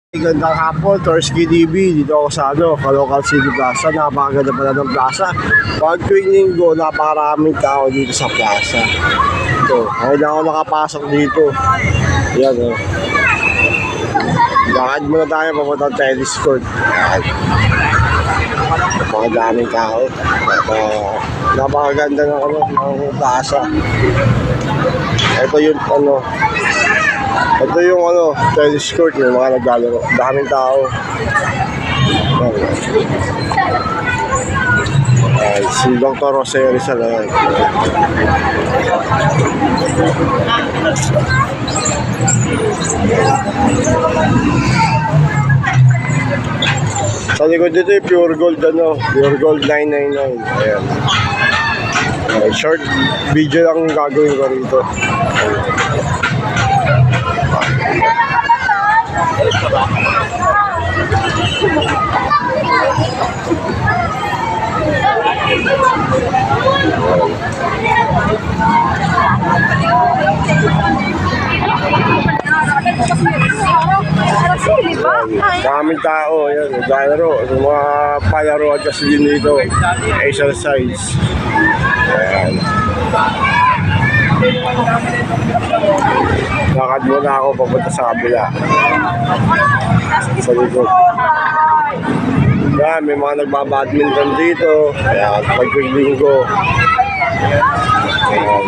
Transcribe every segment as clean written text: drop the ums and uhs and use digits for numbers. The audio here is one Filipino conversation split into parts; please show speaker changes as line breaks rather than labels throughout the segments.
Gandang hapon, Torski TV. Dito ako sa Caloocan City Plaza. Napakaganda pala ng plaza. Pag tuwing linggo, napakaraming tao dito sa plaza. Ito, ngayon ako nakapasok dito. Yan o. Bakit muna tayo papunta ng tennis court. Napakadaming tao. Napakaganda ng plaza. Ito yung tennis court, yung mga naglalaro. Daming tao. Si Dr. Jose Rizal. Sa likod dito yung Pure Gold, Pure Gold 999. Ayan. Short video lang gagawin ko rito. Daming tao, yan, naglalaro. Yung mga palaro at kasi din dito, exercise. Ayan. Lakad muna ako papunta sa kabila. Sa likod. Yan, may mga nagbabadminton dito. Ayan, pag-linggo. Ayan.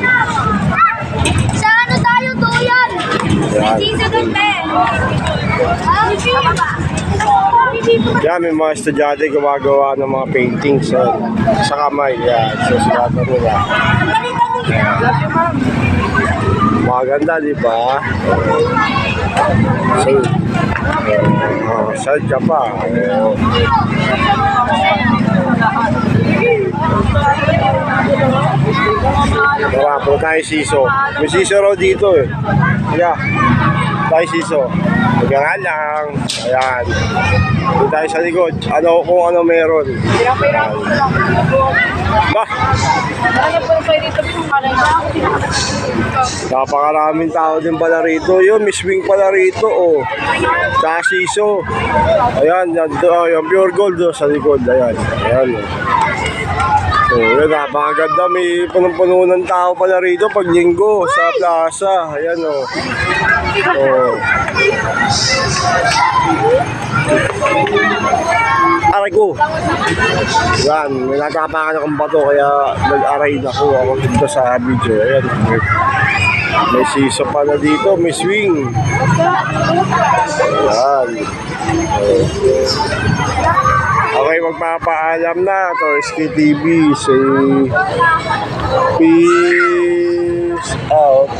Sa ano tayo, Tuyan?
Yan, may mga estudyante gumagawa ng mga paintings sa kamay. Yan, susulatan nila. Maganda, di ba? Sad ka pa. Tara, po tayo siso. May siso raw dito eh. Yeah. Tayo siso. Maganda lang. Ayan. Doon tayo sa likod. Kung ano meron. Ba? Napakaraming tao din pala rito. Yun, may swing pala rito. Oh. Sa siso. Ayan, yung Pure Gold sa likod. Ayan. Ayan. So, yun, napakaganda. May punong-puno ng tao pala rito pag linggo sa plaza. Ayan, oh. Oh. Aray ko. Yan, may natapakan akong bato kaya nag-aray na ako dito sa video. Ayan. May siso pala dito, may swing. Ayan. Okay, magpapaalam na. Torski TV. Say peace out.